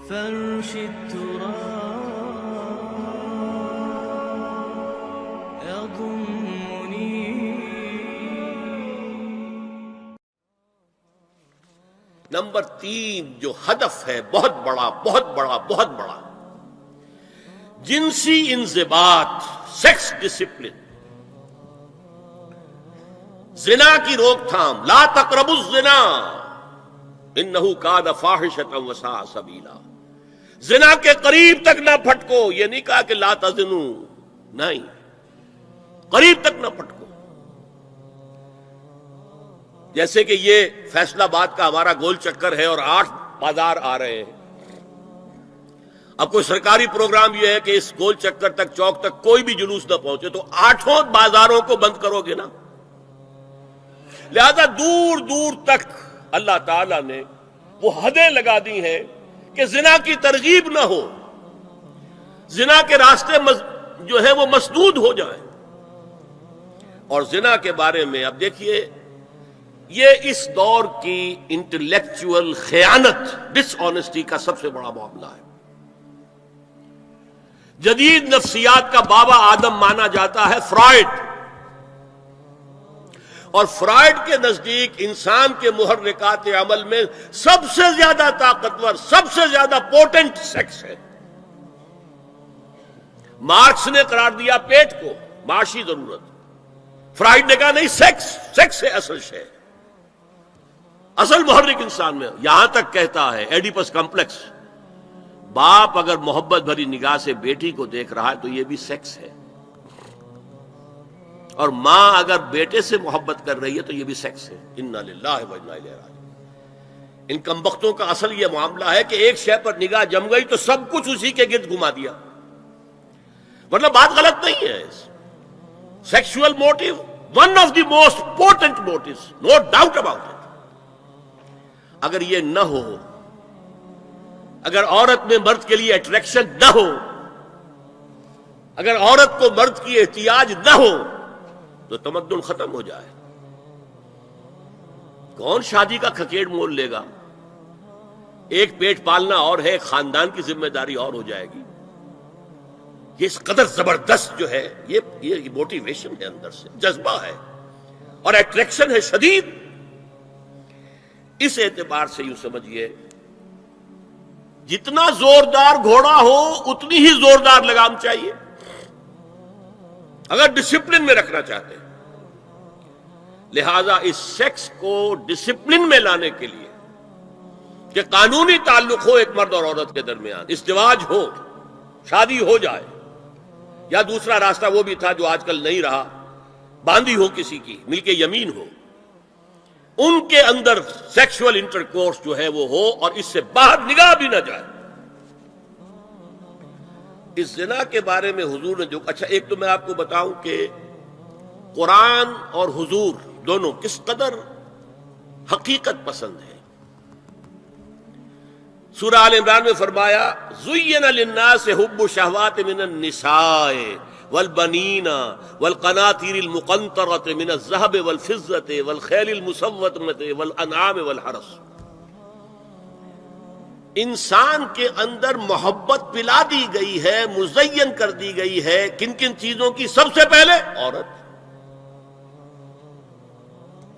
فرش التراب يضمني. نمبر 3 جو ہدف ہے بہت بڑا بہت بڑا بہت بڑا، جنسی انضباط، سیکس ڈسپلن، زنا کی روک تھام. لا تقربوا الزنا انہ کان فاحشۃ وساء سبیلا. زنا کے قریب تک نہ پھٹکو. یہ نہیں کہا کہ لا تزنوا، نہیں، قریب تک نہ پھٹکو. جیسے کہ یہ فیصل آباد کا ہمارا گول چکر ہے اور 8 بازار آ رہے ہیں. اب کوئی سرکاری پروگرام یہ ہے کہ اس گول چکر تک، چوک تک کوئی بھی جلوس نہ پہنچے، تو 8 بازاروں کو بند کرو گے نا. لہذا دور دور تک اللہ تعالیٰ نے وہ حدیں لگا دی ہیں کہ زنا کی ترغیب نہ ہو، زنا کے راستے جو ہے وہ مسدود ہو جائیں. اور زنا کے بارے میں اب دیکھیے، یہ اس دور کی انٹلیکچوئل خیانت، ڈس آنیسٹی کا سب سے بڑا معاملہ ہے. جدید نفسیات کا بابا آدم مانا جاتا ہے فرائڈ، اور فرائڈ کے نزدیک انسان کے محرکات عمل میں سب سے زیادہ طاقتور، سب سے زیادہ پوٹنٹ سیکس ہے. مارکس نے قرار دیا پیٹ کو معاشی ضرورت، فرائڈ نے کہا نہیں، سیکس ہے اصل شے، اصل محرک انسان میں. یہاں تک کہتا ہے ایڈیپس کمپلیکس، باپ اگر محبت بھری نگاہ سے بیٹی کو دیکھ رہا ہے تو یہ بھی سیکس ہے، اور ماں اگر بیٹے سے محبت کر رہی ہے تو یہ بھی سیکس ہے. انا للہ و انا الیہ راجعون. ان کمبختوں کا اصل یہ معاملہ ہے کہ ایک شے پر نگاہ جم گئی تو سب کچھ اسی کے گرد گھما دیا. مطلب بات غلط نہیں ہے. Sexual motive one of the most important motives, no doubt about it. اگر یہ نہ ہو، اگر عورت میں مرد کے لیے اٹریکشن نہ ہو، اگر عورت کو مرد کی احتیاج نہ ہو تو تمدن ختم ہو جائے. کون شادی کا کھکیڑ مول لے گا؟ ایک پیٹ پالنا اور ہے، ایک خاندان کی ذمہ داری اور ہو جائے گی. یہ اس قدر زبردست جو ہے، یہ موٹیویشن ہے، اندر سے جذبہ ہے اور اٹریکشن ہے شدید. اس اعتبار سے یوں سمجھیے، جتنا زوردار گھوڑا ہو اتنی ہی زوردار لگام چاہیے اگر ڈسپلن میں رکھنا چاہتے ہیں. لہذا اس سیکس کو ڈسپلن میں لانے کے لیے کہ قانونی تعلق ہو ایک مرد اور عورت کے درمیان، ازدواج ہو، شادی ہو جائے، یا دوسرا راستہ وہ بھی تھا جو آج کل نہیں رہا، باندھی ہو کسی کی، مل کے یمین ہو، ان کے اندر سیکشول انٹرکورس جو ہے وہ ہو اور اس سے باہر نگاہ بھی نہ جائے. اس زنا کے بارے میں حضور نے جو اچھا، ایک تو میں آپ کو بتاؤں کہ قرآن اور حضور دونوں کس قدر حقیقت پسند ہیں. سورہ آل عمران میں فرمایا زُيِّنَ لِلنَّاسِ حُبُّ الشَّهَوَاتِ مِنَ النِّسَاءِ وَالْبَنِينَ وَالْقَنَاطِيرِ الْمُقَنطَرَةِ مِنَ الذَّهَبِ وَالْفِضَّةِ وَالْخَيْلِ الْمُسَوَّمَةِ وَالْأَنْعَامِ وَالْحَرْثِ. انسان کے اندر محبت پلا دی گئی ہے، مزین کر دی گئی ہے. کن کن چیزوں کی؟ سب سے پہلے عورت،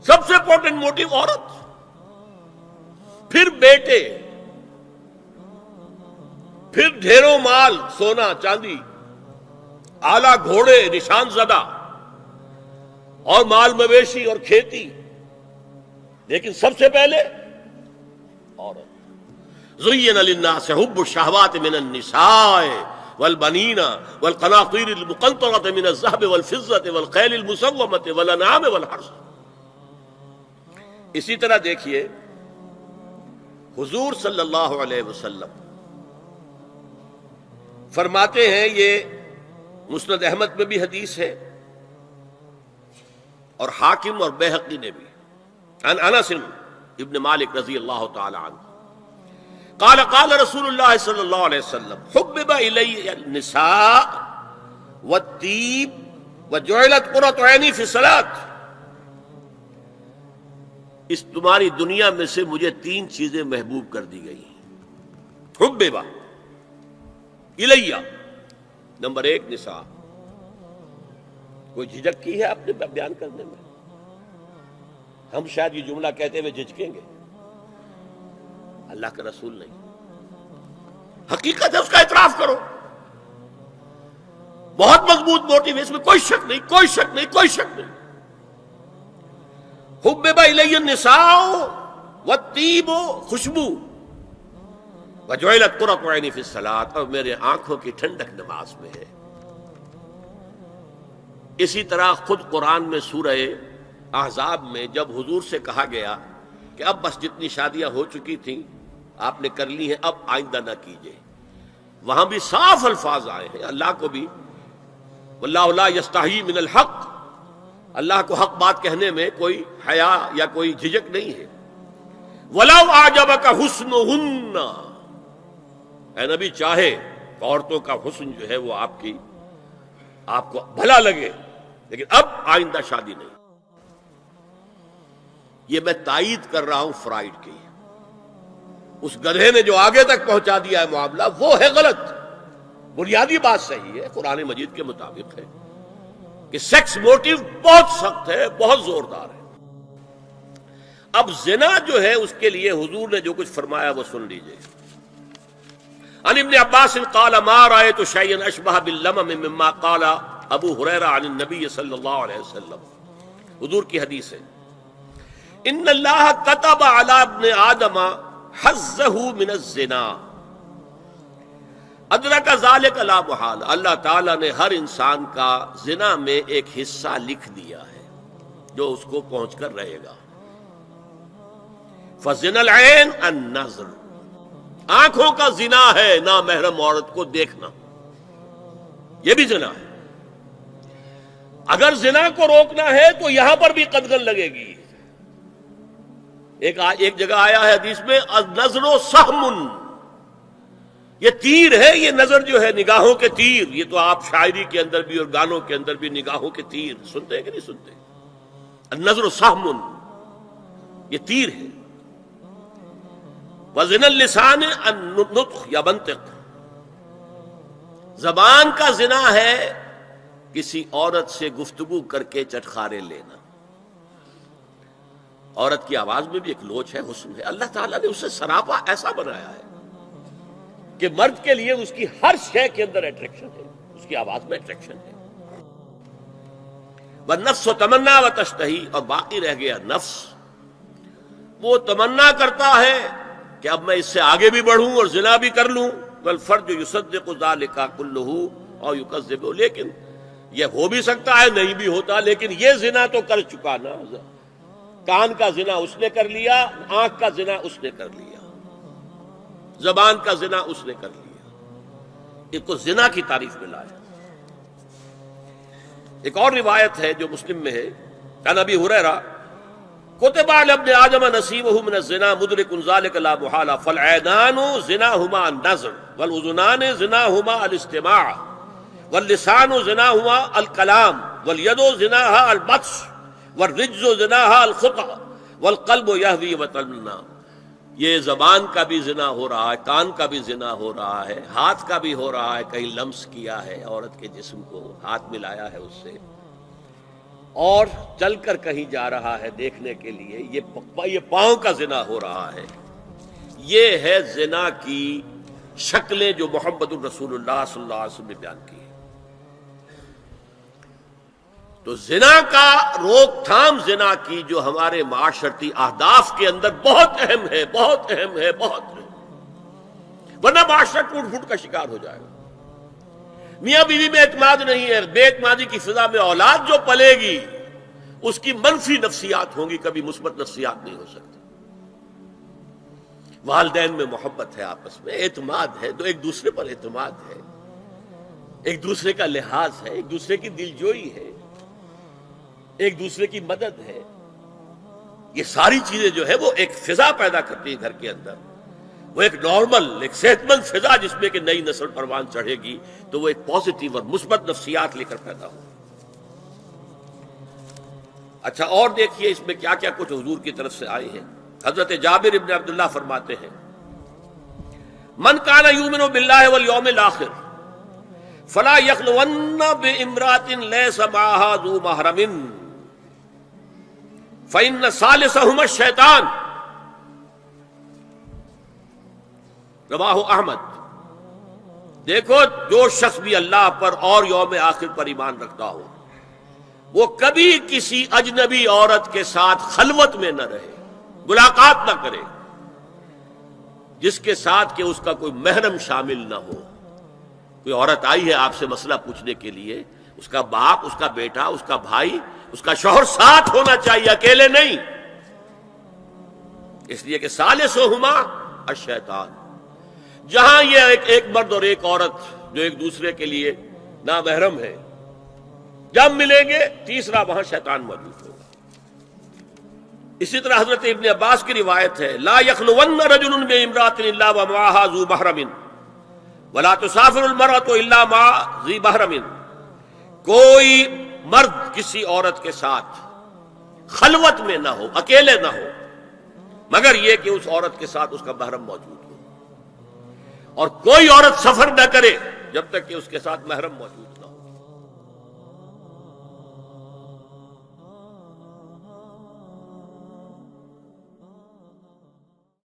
سب سے امپورٹنٹ موٹیو عورت، پھر بیٹے، پھر ڈھیروں مال، سونا چاندی، اعلی گھوڑے نشان زدہ، اور مال مویشی اور کھیتی، لیکن سب سے پہلے عورت. زُيِّنَ لِلنَّاسِ حُبُّ الشَّهَوَاتِ مِنَ النِّسَاءِ وَالْبَنِينَ وَالْقَنَاطِيرِ الْمُقَنطَرَةِ مِنَ الذَّهَبِ وَالْفِضَّةِ وَالْخَيْلِ الْمُسَوَّمَةِ وَالْأَنْعَامِ وَالْحَرْثِ. اسی طرح دیکھیے حضور صلی اللہ علیہ وسلم فرماتے ہیں، یہ مسند احمد میں بھی حدیث ہے اور حاکم اور بیہقی نے بھی، عن انس ابن مالک رضی اللہ تعالی عنہ قال قال رسول اللہ صلی اللہ علیہ وسلم حبب الی النساء والطیب وجعلت قرۃ عینی فی الصلاۃ. اس تمہاری دنیا میں سے مجھے 3 چیزیں محبوب کر دی گئی. حببا الیہ، نمبر 1 نساء. کوئی جھجک کی ہے آپ نے بیان کرنے میں؟ ہم شاید یہ جملہ کہتے ہوئے جھجکیں گے، اللہ کا رسول نہیں. حقیقت ہے، اس کا اعتراف کرو. بہت مضبوط موٹیو ہے، اس میں کوئی شک نہیں، کوئی شک نہیں، کوئی شک نہیں. حبب الی النساء والطیب، خوشبو، وجعلت قرۃ عینی فی الصلاۃ، اور میرے آنکھوں کی ٹھنڈک نماز میں ہے. اسی طرح خود قرآن میں سورہ احزاب میں جب حضور سے کہا گیا کہ اب بس جتنی شادیاں ہو چکی تھیں آپ نے کر لی ہیں، اب آئندہ نہ کیجیے، وہاں بھی صاف الفاظ آئے ہیں. اللہ کو بھی واللہ لا یستحیی من الحق، اللہ کو حق بات کہنے میں کوئی حیا یا کوئی جھجک نہیں ہے. وَلَوْ أَعْجَبَكَ حُسْنُهُنَّ، اے نبی چاہے عورتوں کا حسن جو ہے وہ آپ کو بھلا لگے، لیکن اب آئندہ شادی نہیں. یہ میں تائید کر رہا ہوں فرائڈ کی. اس گدھے نے جو آگے تک پہنچا دیا ہے معاملہ وہ ہے غلط. بنیادی بات صحیح ہے، قرآن مجید کے مطابق ہے کہ سیکس موٹیو بہت سخت ہے، بہت زوردار ہے. اب زنا جو ہے اس کے لیے حضور نے جو کچھ فرمایا وہ سن لیجئے. عن ابن عباس قال ما رأيت شيئا اشبه باللمم مما قال ابو ہریرہ عن النبی صلی اللہ علیہ وسلم. حضور کی حدیث ہے، ان اللہ كتب على ابن آدم حظه من الزنا ادرک ذلک لا محال. اللہ تعالیٰ نے ہر انسان کا زنا میں ایک حصہ لکھ دیا ہے جو اس کو پہنچ کر رہے گا. فزنا العین النظر، آنکھوں کا زنا ہے نامحرم عورت کو دیکھنا، یہ بھی زنا ہے. اگر زنا کو روکنا ہے تو یہاں پر بھی قدغن لگے گی. ایک جگہ آیا ہے حدیث میں النظر سہم، یہ تیر ہے. یہ نظر جو ہے نگاہوں کے تیر، یہ تو آپ شاعری کے اندر بھی اور گانوں کے اندر بھی نگاہوں کے تیر سنتے ہیں کہ نہیں سنتے؟ النظر سہم، یہ تیر ہے. وزن اللسان النطق یا منطق، زبان کا زنا ہے کسی عورت سے گفتگو کر کے چٹخارے لینا. عورت کی آواز میں بھی ایک لوچ ہے، حسن ہے. اللہ تعالیٰ نے اسے سراپا ایسا بنایا ہے کہ مرد کے لیے اس کی ہر شے کے اندر اٹریکشن ہے، اس کی آواز میں اٹریکشن ہے. والنفس تمنا و تشتہی، اور باقی رہ گیا نفس، وہ تمنا کرتا ہے کہ اب میں اس سے آگے بھی بڑھوں اور زنا بھی کر لوں. والفرج یصدق ذلک کلہ او یکذب، لیکن یہ ہو بھی سکتا ہے نہیں بھی ہوتا، لیکن یہ زنا تو کر چکا نا. کان کا زنا اس نے کر لیا، آنکھ کا زنا اس نے کر لیا، زبان کا زنا اس نے کر لیا. اس کو زنا کی تعریف میں لایا. ایک اور روایت ہے جو مسلم میں ہے، عن ابی ہریرہ کتب علی ابن آدم نصیبہ من الزنا مدرک ذلک لا محالہ فالعینان زناہما النظر والاذنان زناہما الاستماع واللسان زناہما الکلام والید زناہا البطش والرجز زناہا الخطأ والقلب یہوی وتمنا. یہ زبان کا بھی زنا ہو رہا ہے، کان کا بھی زنا ہو رہا ہے، ہاتھ کا بھی ہو رہا ہے، کہیں لمس کیا ہے عورت کے جسم کو، ہاتھ ملایا ہے اس سے، اور چل کر کہیں جا رہا ہے دیکھنے کے لیے، یہ پاؤں کا زنا ہو رہا ہے. یہ ہے زنا کی شکلیں جو محمد الرسول اللہ صلی اللہ علیہ وسلم نے بیان کی. تو زنا کا روک تھام، زنا کی جو ہمارے معاشرتی اہداف کے اندر بہت اہم ہے، بہت اہم ہے، بہت اہم، ورنہ معاشرہ ٹوٹ پھوٹ کا شکار ہو جائے گا. میاں بیوی میں اعتماد نہیں ہے، بے اعتمادی کی فضا میں اولاد جو پلے گی اس کی منفی نفسیات ہوں گی، کبھی مثبت نفسیات نہیں ہو سکتی. والدین میں محبت ہے، آپس میں اعتماد ہے، تو ایک دوسرے پر اعتماد ہے، ایک دوسرے کا لحاظ ہے، ایک دوسرے کی دلجوئی ہے، ایک دوسرے کی مدد ہے. یہ ساری چیزیں جو ہے وہ ایک فضا پیدا کرتی ہے گھر کے اندر. وہ ایک نارمل، ایک صحت مند فضا جس میں کہ نئی نسل پروان چڑھے گی تو وہ ایک پازیٹیو اور مثبت نفسیات لے کر پیدا ہو. اچھا، اور دیکھیے اس میں کیا کیا کچھ حضور کی طرف سے آئے ہیں. حضرت جابر ابن عبداللہ فرماتے ہیں من کان یؤمن باللہ والیوم الآخر فلا یخلون بامرأۃ لیس معہا ذو محرم فإن ثالثہما الشیطان، رواہ احمد۔ دیکھو، جو شخص بھی اللہ پر اور یوم آخر پر ایمان رکھتا ہو وہ کبھی کسی اجنبی عورت کے ساتھ خلوت میں نہ رہے، ملاقات نہ کرے جس کے ساتھ کہ اس کا کوئی محرم شامل نہ ہو۔ کوئی عورت آئی ہے آپ سے مسئلہ پوچھنے کے لیے، اس کا باپ، اس کا بیٹا، اس کا بھائی، اس کا شوہر ساتھ ہونا چاہیے، اکیلے نہیں، اس لیے کہ ثالثہما الشیطان۔ جہاں یہ ایک مرد اور ایک عورت جو ایک دوسرے کے لیے نامحرم ہے، جب ملیں گے تیسرا وہاں شیطان موجود ہوگا۔ اسی طرح حضرت ابن عباس کی روایت ہے، لا یخلون رجل بامرأۃ الا ومعها ذو محرم ولا تسافر المرأة الا مع ذی محرم۔ کوئی مرد کسی عورت کے ساتھ خلوت میں نہ ہو، اکیلے نہ ہو، مگر یہ کہ اس عورت کے ساتھ اس کا محرم موجود ہو، اور کوئی عورت سفر نہ کرے جب تک کہ اس کے ساتھ محرم موجود ہو۔